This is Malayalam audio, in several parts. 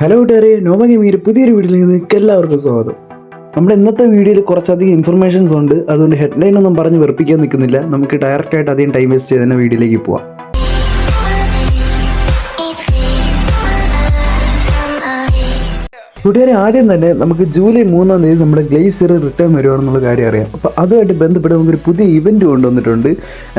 ഹലോ കൂട്ടുകാരെ, നോവ ഗെയിമിങ്ങിൻ്റെ പുതിയൊരു വീഡിയോയിൽ നിങ്ങൾക്ക് എല്ലാവർക്കും സ്വാഗതം. നമ്മുടെ ഇന്നത്തെ വീഡിയോയിൽ കുറച്ചധികം ഇൻഫർമേഷൻസ് ഉണ്ട്. അതുകൊണ്ട് ഹെഡ്ലൈൻ ഒന്നും പറഞ്ഞ് വെറുപ്പിക്കാൻ നിൽക്കുന്നില്ല. നമുക്ക് ഡയറക്റ്റായിട്ട് അധികം ടൈം വേസ്റ്റ് ചെയ്ത് തന്നെ വീഡിയോയിലേക്ക് പോവാം. കൂട്ടുകാരെ, ആദ്യം തന്നെ നമുക്ക് ജൂലൈ 3-ാം തീയതി നമ്മുടെ ഗ്ലേസിയർ റിട്ടേൺ വരുവാണെന്നുള്ള കാര്യം അറിയാം. അപ്പോൾ അതുമായിട്ട് ബന്ധപ്പെട്ട് നമുക്കൊരു പുതിയ ഇവൻറ്റ് കൊണ്ടുവന്നിട്ടുണ്ട്.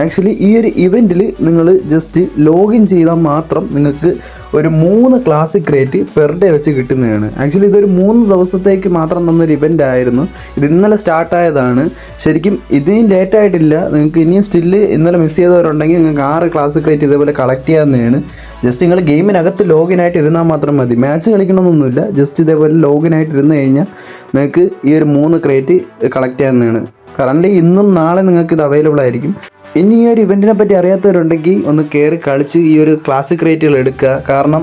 ആക്ച്വലി ഈ ഒരു ഇവൻറ്റിൽ നിങ്ങൾ ജസ്റ്റ് ലോഗിൻ ചെയ്താൽ മാത്രം നിങ്ങൾക്ക് ഒരു 3 ക്ലാസിക് റേറ്റ് പെർ ഡേ വെച്ച് കിട്ടുന്നതാണ്. ആക്ച്വലി ഇതൊരു 3 ദിവസത്തേക്ക് മാത്രം തന്നൊരു ഇവൻ്റ് ആയിരുന്നു. ഇത് ഇന്നലെ സ്റ്റാർട്ടായതാണ്. ശരിക്കും ഇതിനും ലേറ്റായിട്ടില്ല. നിങ്ങൾക്ക് ഇനിയും സ്റ്റില്ല് ഇന്നലെ മിസ് ചെയ്തവരുണ്ടെങ്കിൽ നിങ്ങൾക്ക് 6 ക്ലാസിക് റേറ്റ് ഇതേപോലെ കളക്ട് ചെയ്യാവുന്നതാണ്. ജസ്റ്റ് നിങ്ങൾ ഗെയിമിനകത്ത് ലോഗിനായിട്ട് ഇരുന്നാൽ മാത്രം മതി. മാച്ച് കളിക്കണമെന്നൊന്നുമില്ല. ജസ്റ്റ് ഇതേപോലെ ലോഗിനായിട്ട് ഇരുന്ന് കഴിഞ്ഞാൽ നിങ്ങൾക്ക് ഈ ഒരു 3 ക്രേറ്റ് കളക്ട് ചെയ്യാവുന്നതാണ്. കറൻറ്റ്ലി ഇന്നും നാളെ നിങ്ങൾക്ക് ഇത് അവൈലബിൾ ആയിരിക്കും. ഇനി ഈ ഒരു ഇവൻറ്റിനെ പറ്റി അറിയാത്തവരുണ്ടെങ്കിൽ ഒന്ന് കയറി കളിച്ച് ഈ ഒരു ക്ലാസിക് റേറ്റുകൾ എടുക്കുക. കാരണം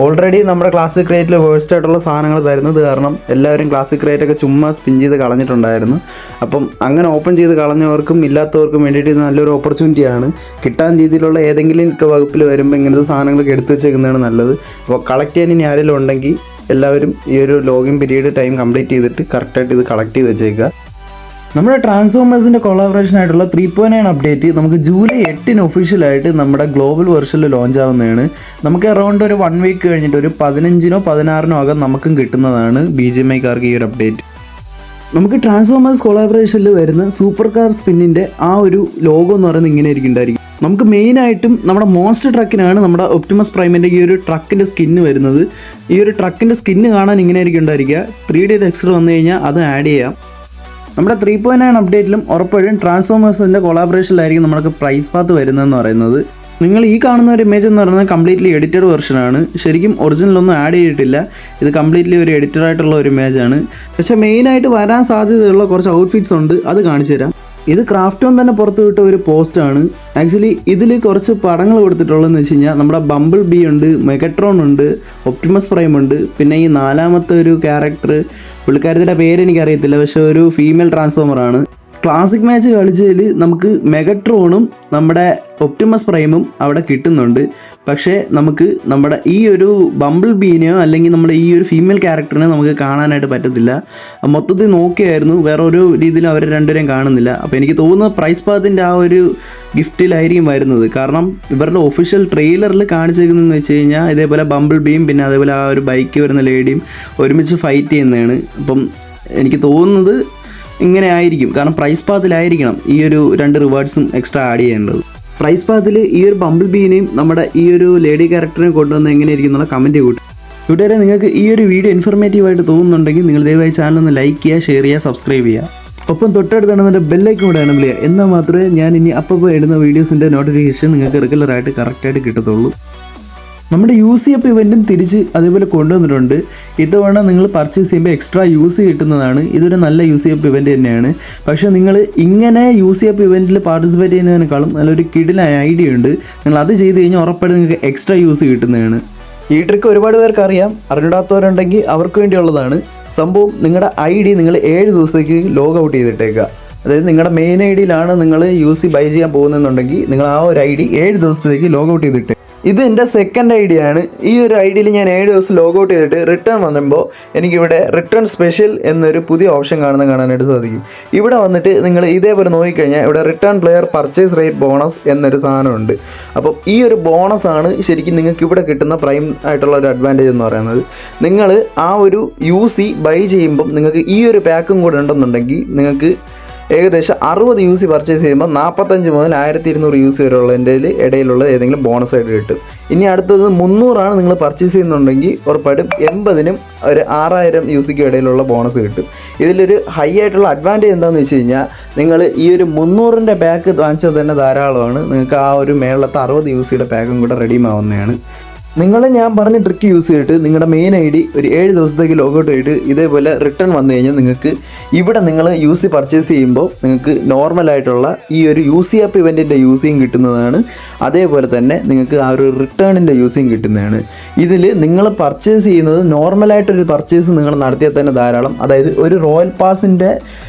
ഓൾറെഡി നമ്മുടെ ക്ലാസിക് റേറ്റിൽ വേഴ്സ്റ്റ് ആയിട്ടുള്ള സാധനങ്ങൾ തരുന്നത് കാരണം എല്ലാവരും ക്ലാസിക് റേറ്റൊക്കെ ചുമ്മാ സ്പിൻ ചെയ്ത് കളഞ്ഞിട്ടുണ്ടായിരുന്നു. അപ്പം അങ്ങനെ ഓപ്പൺ ചെയ്ത് കളഞ്ഞവർക്കും ഇല്ലാത്തവർക്കും വേണ്ടിയിട്ട് ഇത് നല്ലൊരു ഓപ്പർച്യൂണിറ്റിയാണ്. കിട്ടാൻ രീതിയിലുള്ള ഏതെങ്കിലും വകുപ്പിൽ വരുമ്പോൾ ഇങ്ങനത്തെ സാധനങ്ങളൊക്കെ എടുത്തു വെച്ചേക്കുന്നതാണ് നല്ലത്. അപ്പോൾ കളക്ട് ചെയ്യാൻ ഇനി ആരെങ്കിലും ഉണ്ടെങ്കിൽ എല്ലാവരും ഈ ഒരു ലോഗിൻ പീരീഡ് ടൈം കംപ്ലീറ്റ് ചെയ്തിട്ട് കറക്റ്റായിട്ട് ഇത് കളക്ട് ചെയ്ത് വെച്ചേക്കുക. നമ്മുടെ ട്രാൻസ്ഫോമേഴ്സിൻ്റെ കൊളാബറേഷൻ ആയിട്ടുള്ള 3.9 അപ്ഡേറ്റ് നമുക്ക് ജൂലൈ 8-ന് ഒഫീഷ്യലായിട്ട് നമ്മുടെ ഗ്ലോബൽ വെർഷനിൽ ലോഞ്ച് ആവുന്നതാണ്. നമുക്ക് അറൗണ്ട് ഒരു 1 വീക്ക് കഴിഞ്ഞിട്ട് ഒരു 15-നോ 16-നോ അകം നമുക്കും കിട്ടുന്നതാണ് BGMIക്കാർക്ക് ഈ ഒരു അപ്ഡേറ്റ്. നമുക്ക് ട്രാൻസ്ഫോമേഴ്സ് കൊളാബറേഷനിൽ വരുന്ന സൂപ്പർ കാർ സ്പിന്നിൻ്റെ ആ ഒരു ലോഗോ എന്ന് പറയുന്നത് ഇങ്ങനെ ഉണ്ടായിരിക്കും. നമുക്ക് മെയിനായിട്ടും നമ്മുടെ മോൺസ്റ്റർ ട്രക്കിനാണ് നമ്മുടെ ഒപ്റ്റിമസ് പ്രൈമിൻ്റെ ഈ ഒരു ട്രക്കിൻ്റെ സ്കിന്ന് വരുന്നത്. ഈ ഒരു ട്രക്കിൻ്റെ സ്കിന്ന് കാണാൻ ഇങ്ങനെ ഉണ്ടായിരിക്കുക. 3D ടെക്സ്ചർ വന്നു കഴിഞ്ഞാൽ അത് ആഡ് ചെയ്യാം. നമ്മുടെ 3.9 അപ്ഡേറ്റിലും ഉറപ്പായും ട്രാൻസ്ഫോമേഴ്സിൻ്റെ കൊളാബറേഷനിലായിരിക്കും നമുക്ക് പ്രൈസ് പാത്ത് വരുന്നതെന്ന് പറയുന്നത്. നിങ്ങൾ ഈ കാണുന്ന ഒരു ഇമേജ് എന്ന് പറയുന്നത് കംപ്ലീറ്റ്ലി എഡിറ്റഡ് വെർഷനാണ്. ശരിക്കും ഒറിജിനലൊന്നും ആഡ് ചെയ്തിട്ടില്ല. ഇത് കംപ്ലീറ്റ്ലി ഒരു എഡിറ്റഡ് ആയിട്ടുള്ള ഒരു ഇമേജാണ്. പക്ഷേ മെയിനായിട്ട് വരാൻ സാധ്യതയുള്ള കുറച്ച് ഔട്ട്ഫിറ്റ്സ് ഉണ്ട്, അത് കാണിച്ചു തരാം. ഇത് ക്രാഫ്റ്റോൺ തന്നെ പുറത്തു വിട്ട ഒരു പോസ്റ്റാണ്. ആക്ച്വലി ഇതിൽ കുറച്ച് പടങ്ങൾ കൊടുത്തിട്ടുള്ളതെന്ന് വെച്ച് കഴിഞ്ഞാൽ നമ്മുടെ ബംബിൾ ബി ഉണ്ട്, മെഗട്രോൺ ഉണ്ട്, ഒപ്റ്റിമസ് പ്രൈം ഉണ്ട്, പിന്നെ ഈ 4ാമത്തെ ഒരു ക്യാരക്ടർ, പുള്ളിക്കാരത്തിൻ്റെ പേര് എനിക്കറിയത്തില്ല, പക്ഷേ ഒരു ഫീമെയിൽ ട്രാൻസ്ഫോമറാണ്. ക്ലാസിക് മാച്ച് കളിച്ചതിൽ നമുക്ക് മെഗട്രോണും നമ്മുടെ ഒപ്റ്റിമസ് പ്രൈമും അവിടെ കിട്ടുന്നുണ്ട്. പക്ഷേ നമുക്ക് നമ്മുടെ ഈ ഒരു ബംബിൾ ബീനെയോ അല്ലെങ്കിൽ നമ്മുടെ ഈ ഒരു ഫീമെയിൽ ക്യാരക്ടറിനെ നമുക്ക് കാണാനായിട്ട് പറ്റത്തില്ല. മൊത്തത്തിൽ നോക്കിയായിരുന്നു, വേറെ ഒരു രീതിയിലും അവർ രണ്ടുപേരെയും കാണുന്നില്ല. അപ്പോൾ എനിക്ക് തോന്നുന്നത് പ്രൈസ് പാത്തിൻ്റെ ആ ഒരു ഗിഫ്റ്റിലായിരിക്കും വരുന്നത്. കാരണം ഇവരുടെ ഒഫീഷ്യൽ ട്രെയിലറിൽ കാണിച്ചേക്കുന്നതെന്ന് വെച്ച് കഴിഞ്ഞാൽ ഇതേപോലെ ബംബിൾ ബീം പിന്നെ അതേപോലെ ആ ഒരു ബൈക്ക് വരുന്ന ലേഡിയും ഒരുമിച്ച് ഫൈറ്റ് ചെയ്യുന്നതാണ്. അപ്പം എനിക്ക് തോന്നുന്നത് ഇങ്ങനെ ആയിരിക്കും. കാരണം പ്രൈസ് പാത്തിലായിരിക്കണം ഈ ഒരു 2 റിവാർഡ്സും എക്സ്ട്രാ ആഡ് ചെയ്യേണ്ടത്. പ്രൈസ് പാത്തിൽ ഈ ഒരു ബംബിൾ ബീനെയും നമ്മുടെ ഈ ഒരു ലേഡി ക്യാരക്ടറിനെയും കൊണ്ടുവന്ന് എങ്ങനെയായിരിക്കും എന്നുള്ള കമൻറ്റ് കൂട്ടുകാരെ. നിങ്ങൾക്ക് ഈ ഒരു വീഡിയോ ഇൻഫർമേറ്റീവായിട്ട് തോന്നുന്നുണ്ടെങ്കിൽ നിങ്ങൾ ദയവായി ചാനൽ ഒന്ന് ലൈക്ക് ചെയ്യുക, ഷെയർ ചെയ്യുക, സബ്സ്ക്രൈബ് ചെയ്യുക. ഒപ്പം തൊട്ടടുത്താണ് ബെല്ലൈക്കൺ കൂടെ എനേബിൾ ചെയ്യുക. എന്നാൽ മാത്രമേ ഞാൻ ഇനി അപ്പോൾ ഇടുന്ന വീഡിയോസിൻ്റെ നോട്ടിഫിക്കേഷൻ നിങ്ങൾക്ക് റെഗുലറായിട്ട് കറക്റ്റായിട്ട് കിട്ടത്തുള്ളൂ. നമ്മുടെ UCF ഇവൻറ്റും തിരിച്ച് അതേപോലെ കൊണ്ടുവന്നിട്ടുണ്ട്. ഇത്തവണ നിങ്ങൾ പർച്ചേസ് ചെയ്യുമ്പോൾ എക്സ്ട്രാ യൂസ് കിട്ടുന്നതാണ്. ഇതൊരു നല്ല UCF ഇവൻറ്റ് തന്നെയാണ്. പക്ഷേ നിങ്ങൾ ഇങ്ങനെ UCF ഇവൻറ്റിൽ പാർട്ടിസിപ്പേറ്റ് ചെയ്യുന്നതിനേക്കാളും നല്ലൊരു കിടിലൻ ഐഡിയ ഉണ്ട്. നിങ്ങൾ അത് ചെയ്ത് കഴിഞ്ഞാൽ ഉറപ്പായിട്ട് നിങ്ങൾക്ക് എക്സ്ട്രാ യൂസ് കിട്ടുന്നതാണ്. ഈ ട്രിക്ക് ഒരുപാട് പേർക്ക് അറിയാം. അറിഞ്ഞിടാത്തവരുണ്ടെങ്കിൽ അവർക്ക് വേണ്ടിയുള്ളതാണ് സംഭവം. നിങ്ങളുടെ ID നിങ്ങൾ 7 ദിവസത്തേക്ക് ലോഗ് ഔട്ട് ചെയ്തിട്ടേക്കുക. അതായത് നിങ്ങളുടെ മെയിൻ IDയിലാണ് നിങ്ങൾ UC ബൈ ചെയ്യാൻ പോകുന്നതെന്നുണ്ടെങ്കിൽ നിങ്ങൾ ആ ഒരു ID 7 ദിവസത്തേക്ക് ലോഗ് ഔട്ട് ചെയ്തിട്ട്. ഇത് എൻ്റെ സെക്കൻഡ് ID ആണ്. ഈ ഒരു IDയിൽ ഞാൻ 7 ദിവസം ലോഗ് ഔട്ട് ചെയ്തിട്ട് റിട്ടേൺ വന്നപ്പോൾ എനിക്കിവിടെ റിട്ടേൺ സ്പെഷ്യൽ എന്നൊരു പുതിയ ഓപ്ഷൻ കാണാനായിട്ട് സാധിക്കും. ഇവിടെ വന്നിട്ട് നിങ്ങൾ ഇതേപോലെ നോക്കിക്കഴിഞ്ഞാൽ ഇവിടെ return player purchase rate bonus എന്നൊരു സാധനമുണ്ട്. അപ്പോൾ ഈ ഒരു ബോണസാണ് ശരിക്കും നിങ്ങൾക്ക് ഇവിടെ കിട്ടുന്ന പ്രൈം ആയിട്ടുള്ള ഒരു അഡ്വാൻറ്റേജ് എന്ന് പറയുന്നത്. നിങ്ങൾ ആ ഒരു UC ബൈ ചെയ്യുമ്പം നിങ്ങൾക്ക് ഈ ഒരു പാക്കും കൂടെ ഉണ്ടെന്നുണ്ടെങ്കിൽ നിങ്ങൾക്ക് ഏകദേശം 60 UC പർച്ചേസ് ചെയ്യുമ്പോൾ 45 മുതൽ 1200 UC വരെയുള്ളതിൻ്റെ ഇടയിലുള്ള ഏതെങ്കിലും ബോണസ് ആയിട്ട് കിട്ടും. ഇനി അടുത്തത് 300 നിങ്ങൾ പർച്ചേസ് ചെയ്യുന്നുണ്ടെങ്കിൽ ഉറപ്പായിട്ടും 80-നും ഒരു 6000 UCക്ക് ഇടയിലുള്ള ബോണസ് കിട്ടും. ഇതിലൊരു ഹൈ ആയിട്ടുള്ള അഡ്വാൻറ്റേജ് എന്താണെന്ന് വെച്ച് കഴിഞ്ഞാൽ നിങ്ങൾ ഈ ഒരു 300-ൻ്റെ പാക്ക് വാങ്ങിച്ചത് തന്നെ ധാരാളമാണ്. നിങ്ങൾക്ക് ആ ഒരു മേളത്തെ 60 UCയുടെ പാക്കും കൂടെ റെഡിയുമാവുന്നതാണ്. ഞാൻ പറഞ്ഞ ട്രിക്ക് യൂസ് ചെയ്തിട്ട് നിങ്ങളുടെ മെയിൻ ID ഒരു 7 ദിവസത്തേക്ക് ലോഗൗട്ട് ചെയ്തിട്ട് ഇതേപോലെ റിട്ടേൺ വന്നു കഴിഞ്ഞാൽ നിങ്ങൾക്ക് ഇവിടെ നിങ്ങൾ UC പർച്ചേസ് ചെയ്യുമ്പോൾ നിങ്ങൾക്ക് നോർമലായിട്ടുള്ള ഈ ഒരു UCF ഇവൻറ്റിൻ്റെ യൂസിയും കിട്ടുന്നതാണ്. അതേപോലെ തന്നെ നിങ്ങൾക്ക് ആ ഒരു റിട്ടേണിൻ്റെ യൂസിയും കിട്ടുന്നതാണ്. ഇതിൽ നിങ്ങൾ പർച്ചേസ് ചെയ്യുന്നത് നോർമലായിട്ടൊരു പർച്ചേസ് നിങ്ങൾ നടത്തിയാൽ തന്നെ ധാരാളം. അതായത് ഒരു റോയൽ പാസിൻ്റെ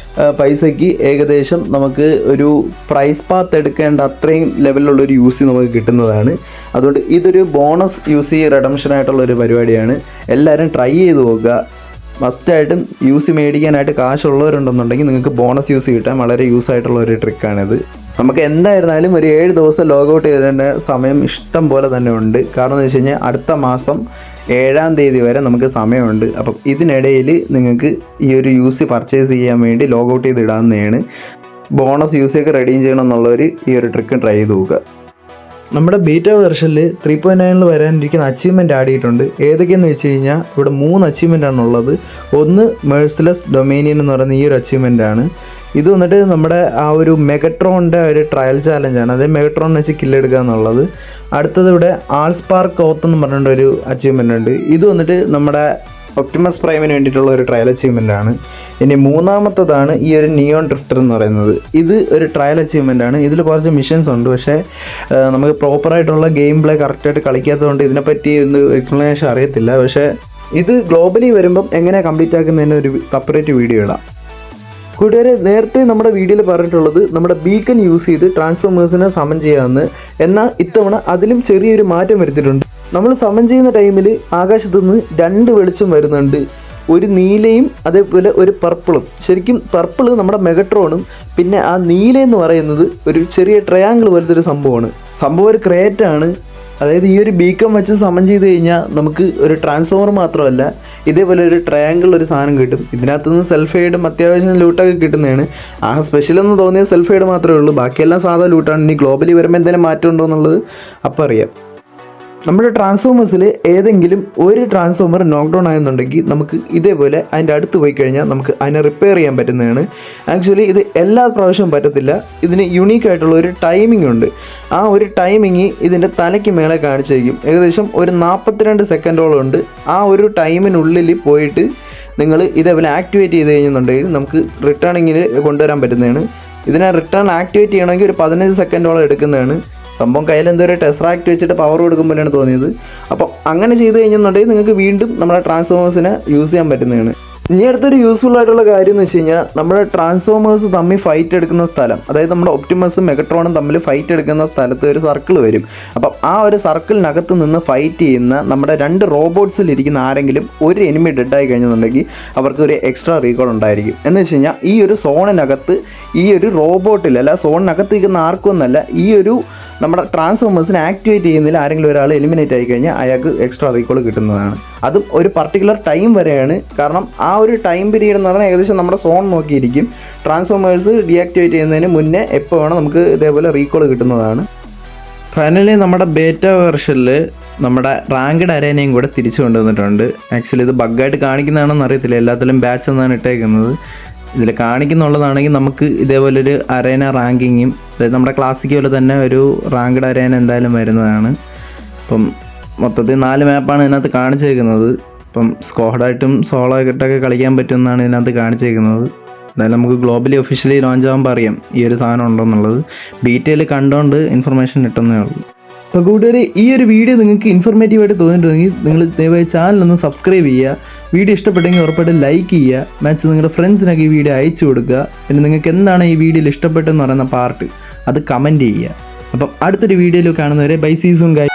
പൈസയ്ക്ക് ഏകദേശം നമുക്ക് ഒരു പ്രൈസ് പാത്ത് എടുക്കേണ്ട അത്രയും ലെവലിലുള്ളൊരു യൂസി നമുക്ക് കിട്ടുന്നതാണ്. അതുകൊണ്ട് ഇതൊരു ബോണസ് യൂസി റിഡംഷനായിട്ടുള്ളൊരു പരിപാടിയാണ്. എല്ലാവരും ട്രൈ ചെയ്ത് നോക്കുക. മസ്റ്റായിട്ടും യൂസി മേടിക്കാനായിട്ട് കാശുള്ളവരുണ്ടെന്നുണ്ടെങ്കിൽ നിങ്ങൾക്ക് ബോണസ് യൂസി കിട്ടാൻ വളരെ യൂസ് ആയിട്ടുള്ള ഒരു ട്രിക്കാണിത്. നമുക്ക് എന്തായിരുന്നാലും ഒരു 7 ദിവസം ലോഗൗട്ട് ചെയ്തേണ്ട സമയം ഇഷ്ടം പോലെ തന്നെ ഉണ്ട്. കാരണം എന്ന് വെച്ച് കഴിഞ്ഞാൽ അടുത്ത മാസം 7-ാം തീയതി വരെ നമുക്ക് സമയമുണ്ട്. അപ്പം ഇതിനിടയിൽ നിങ്ങൾക്ക് ഈ ഒരു യൂസി പർച്ചേസ് ചെയ്യാൻ വേണ്ടി ലോഗൗട്ട് ചെയ്ത് ഇടാവുന്നതാണ്. ബോണസ് യൂസിയൊക്കെ റെഡീം ചെയ്യണം എന്നുള്ളവർ ഈ ഒരു ട്രിക്ക് ട്രൈ ചെയ്ത് നോക്കുക. നമ്മുടെ ബീറ്റ വെർഷനിൽ 3.9 വരാനിരിക്കുന്ന അച്ചീവ്മെൻറ്റ് ആഡ് ചെയ്തിട്ടുണ്ട്. ഏതൊക്കെയെന്ന് വെച്ച് കഴിഞ്ഞാൽ ഇവിടെ 3 അച്ചീവ്മെൻ്റ് ആണുള്ളത്. ഒന്ന് മേഴ്സിലെസ് ഡൊമേനിയൻ എന്ന് പറയുന്ന ഈ ഒരു അച്ചീവ്മെൻ്റാണ്. ഇത് വന്നിട്ട് നമ്മുടെ ആ ഒരു മെഗട്രോണിൻ്റെ ഒരു ട്രയൽ ചാലഞ്ചാണ്. അതേ മെഗട്രോൺ വെച്ച് കില്ലെടുക്കുക എന്നുള്ളത്. അടുത്തത് ഇവിടെ ആൾസ്പാർക്ക് ഓത്ത് എന്ന് പറഞ്ഞിട്ടൊരു അച്ചീവ്മെൻ്റ് ഉണ്ട്. ഇത് വന്നിട്ട് നമ്മുടെ ഒപ്റ്റിമസ് പ്രൈമിന് വേണ്ടിയിട്ടുള്ള ഒരു ട്രയൽ അച്ചീവ്മെൻ്റ് ആണ്. ഇനി മൂന്നാമത്തതാണ് ഈ ഒരു നിയോൺ ഡ്രിഫ്റ്റർ എന്ന് പറയുന്നത്. ഇത് ഒരു ട്രയൽ അച്ചീവ്മെൻ്റ് ആണ്. ഇതിൽ കുറച്ച് മിഷൻസ് ഉണ്ട്. പക്ഷേ നമുക്ക് പ്രോപ്പറായിട്ടുള്ള ഗെയിം പ്ലേ കറക്റ്റായിട്ട് കളിക്കാത്തതുകൊണ്ട് ഇതിനെപ്പറ്റി ഒന്ന് എക്സ്പ്ലനേഷൻ അറിയത്തില്ല. പക്ഷേ ഇത് ഗ്ലോബലി വരുമ്പം എങ്ങനെ കംപ്ലീറ്റ് ആക്കുന്നതിന് ഒരു സെപ്പറേറ്റ് വീഡിയോ ഇടാം. കൂട്ടുകാരെ, നേരത്തെ നമ്മുടെ വീഡിയോയിൽ പറഞ്ഞിട്ടുള്ളത് നമ്മുടെ ബീക്കൺ യൂസ് ചെയ്ത് ട്രാൻസ്ഫോമേഴ്സിനെ സമൻ ചെയ്യാമെന്ന്. എന്നാൽ ഇത്തവണ അതിലും ചെറിയൊരു മാറ്റം വരുത്തിയിട്ടുണ്ട്. നമ്മൾ സമൻ ചെയ്യുന്ന ടൈമിൽ ആകാശത്തു നിന്ന് 2 വെളിച്ചം വരുന്നുണ്ട്. ഒരു നീലയും അതേപോലെ ഒരു പർപ്പിളും. ശരിക്കും പർപ്പിൾ നമ്മുടെ മെഗട്രോണും പിന്നെ ആ നീല എന്ന് പറയുന്നത് ഒരു ചെറിയ ട്രയാങ്കിൾ പോലത്തെ ഒരു സംഭവമാണ്. സംഭവം ഒരു ക്രേറ്റാണ്. അതായത് ഈ ഒരു ബീക്കം വെച്ച് സമൻ ചെയ്ത് കഴിഞ്ഞാൽ നമുക്ക് ഒരു ട്രാൻസ്ഫോമർ മാത്രമല്ല ഇതേപോലെ ഒരു ട്രയാങ്കിൾ ഒരു സാധനം കിട്ടും. ഇതിനകത്ത് നിന്ന് സെൽഫൈഡും അത്യാവശ്യം ലൂട്ടൊക്കെ കിട്ടുന്നതാണ്. ആ സ്പെഷ്യൽ എന്ന് തോന്നിയ സെൽഫൈഡ് മാത്രമേ ഉള്ളൂ. ബാക്കിയെല്ലാം സാധാ ലൂട്ടാണ്. ഇനി ഗ്ലോബലി വരുമ്പോൾ എന്തെങ്കിലും മാറ്റം ഉണ്ടോ എന്നുള്ളത് അപ്പം അറിയാം. നമ്മുടെ ട്രാൻസ്ഫോമേഴ്സിൽ ഏതെങ്കിലും ഒരു ട്രാൻസ്ഫോമർ നോക്ക് ഡൗൺ ആയെന്നുണ്ടെങ്കിൽ നമുക്ക് ഇതേപോലെ അതിൻ്റെ അടുത്ത് പോയി കഴിഞ്ഞാൽ നമുക്ക് അതിനെ റിപ്പയർ ചെയ്യാൻ പറ്റുന്നതാണ്. ആക്ച്വലി ഇത് എല്ലാ പ്രാവശ്യവും പറ്റത്തില്ല. ഇതിന് യുണീക്കായിട്ടുള്ള ഒരു ടൈമിംഗ് ഉണ്ട്. ആ ഒരു ടൈമിങ് ഇതിൻ്റെ തലയ്ക്ക് മേലെ കാണിച്ചേക്കും. ഏകദേശം ഒരു 42 സെക്കൻഡോളം ഉണ്ട്. ആ ഒരു ടൈമിനുള്ളിൽ പോയിട്ട് നിങ്ങൾ ഇതേപോലെ ആക്ടിവേറ്റ് ചെയ്ത് കഴിഞ്ഞെന്നുണ്ടെങ്കിൽ നമുക്ക് റിട്ടേണിങ്ങിൽ കൊണ്ടുവരാൻ പറ്റുന്നതാണ്. ഇതിനെ റിട്ടേൺ ആക്ടിവേറ്റ് ചെയ്യണമെങ്കിൽ ഒരു 15 സെക്കൻഡോളം എടുക്കുന്നതാണ്. സംഭവം കയ്യിൽ എന്തോ ഒരു ടെസ്റാക്ട് വെച്ചിട്ട് പവർ കൊടുക്കുമ്പോഴാണ് തോന്നിയത്. അപ്പോൾ അങ്ങനെ ചെയ്ത് കഴിഞ്ഞെന്നുണ്ടെങ്കിൽ നിങ്ങൾക്ക് വീണ്ടും നമ്മുടെ ട്രാൻസ്ഫോമേഴ്സിനെ യൂസ് ചെയ്യാൻ പറ്റുന്നതാണ്. ഇനി അടുത്തൊരു യൂസ്ഫുൾ ആയിട്ടുള്ള കാര്യം എന്ന് വെച്ച് കഴിഞ്ഞാൽ നമ്മുടെ ട്രാൻസ്ഫോമേഴ്സ് തമ്മിൽ ഫൈറ്റ് എടുക്കുന്ന സ്ഥലം, അതായത് നമ്മുടെ ഒപ്റ്റിമസും മെഗട്രോണും തമ്മിൽ ഫൈറ്റ് എടുക്കുന്ന സ്ഥലത്ത് ഒരു സർക്കിൾ വരും. അപ്പം ആ ഒരു സർക്കിളിനകത്ത് നിന്ന് ഫൈറ്റ് ചെയ്യുന്ന നമ്മുടെ 2 റോബോട്ട്സിലിരിക്കുന്ന ആരെങ്കിലും ഒരു എനിമി ഡെഡായി കഴിഞ്ഞെന്നുണ്ടെങ്കിൽ അവർക്ക് ഒരു എക്സ്ട്രാ റീകോൾ ഉണ്ടായിരിക്കും. എന്ന് വെച്ച് കഴിഞ്ഞാൽ ഈ ഒരു സോണിനകത്ത് ഈ ഒരു റോബോട്ടിൽ അല്ല സോണിനകത്ത് ഇരിക്കുന്ന ആർക്കൊന്നല്ല ഈ ഒരു നമ്മുടെ ട്രാൻസ്ഫോമേഴ്സിനെ ആക്ടിവേറ്റ് ചെയ്യുന്നതിൽ ആരെങ്കിലും ഒരാൾ എലിമിനേറ്റ് ആയി കഴിഞ്ഞാൽ അയാൾക്ക് എക്സ്ട്രാ റീകോൾ കിട്ടുന്നതാണ്. അതും ഒരു പർട്ടിക്കുലർ ടൈം വരെയാണ്. കാരണം ആ ഒരു ടൈം പീരീഡ് എന്ന് പറഞ്ഞാൽ ഏകദേശം നമ്മുടെ സോൺ നോക്കിയിരിക്കും. ട്രാൻസ്ഫോമേഴ്സ് ഡീആക്ടിവേറ്റ് ചെയ്യുന്നതിന് മുന്നേ എപ്പോൾ വേണം നമുക്ക് ഇതേപോലെ റീകോൾ കിട്ടുന്നതാണ്. ഫൈനലി നമ്മുടെ ബേറ്റ വെർഷനിൽ നമ്മുടെ റാങ്ക്ഡ് അരേനയും കൂടെ തിരിച്ചു കൊണ്ടുവന്നിട്ടുണ്ട്. ആക്ച്വലി ഇത് ബഗ്ഗായിട്ട് കാണിക്കുന്നതാണെന്ന് അറിയത്തില്ല. എല്ലാത്തിലും ബാച്ച് എന്നാണ് ഇട്ടേക്കുന്നത്. ഇതിൽ കാണിക്കുന്നുള്ളതാണെങ്കിൽ നമുക്ക് ഇതേപോലൊരു അരേന റാങ്കിങ്ങും, അതായത് നമ്മുടെ ക്ലാസിക് പോലെ തന്നെ ഒരു റാങ്ക്ഡ് അരേന എന്തായാലും വരുന്നതാണ്. അപ്പം മൊത്തത്തിൽ 4 മാപ്പാണ് ഇതിനകത്ത് കാണിച്ചേക്കുന്നത്. ഇപ്പം സ്ക്വാഡായിട്ടും സോളോ ആയിട്ടൊക്കെ കളിക്കാൻ പറ്റുമെന്നാണ് ഇതിനകത്ത് കാണിച്ചേക്കുന്നത്. എന്തായാലും നമുക്ക് ഗ്ലോബലി ഒഫീഷ്യലി ലോഞ്ച് ആകുമ്പോൾ അറിയാം ഈ ഒരു സാധനം ഉണ്ടെന്നുള്ളത്. ബീറ്റയിൽ കണ്ടുകൊണ്ട് ഇൻഫർമേഷൻ കിട്ടുന്നേ ഉള്ളൂ. അപ്പോൾ കൂട്ടുകാരെ, ഈ ഒരു വീഡിയോ നിങ്ങൾക്ക് ഇൻഫോർമേറ്റീവായിട്ട് തോന്നിയിട്ടുണ്ടെങ്കിൽ നിങ്ങൾ ദയവായി ചാനലൊന്ന് സബ്സ്ക്രൈബ് ചെയ്യുക. വീഡിയോ ഇഷ്ടപ്പെട്ടെങ്കിൽ ഉറപ്പായിട്ട് ലൈക്ക് ചെയ്യുക. മാച്ച് നിങ്ങളുടെ ഫ്രണ്ട്സിനൊക്കെ ഈ വീഡിയോ അയച്ചു കൊടുക്കുക. പിന്നെ നിങ്ങൾക്ക് എന്താണ് ഈ വീഡിയോയിൽ ഇഷ്ടപ്പെട്ടെന്ന് പറയുന്ന പാർട്ട് അത് കമൻറ്റ് ചെയ്യുക. അപ്പം അടുത്തൊരു വീഡിയോയിൽ കാണുന്നവരെ ബൈ, സീ സൂൺ ഗൈസ്.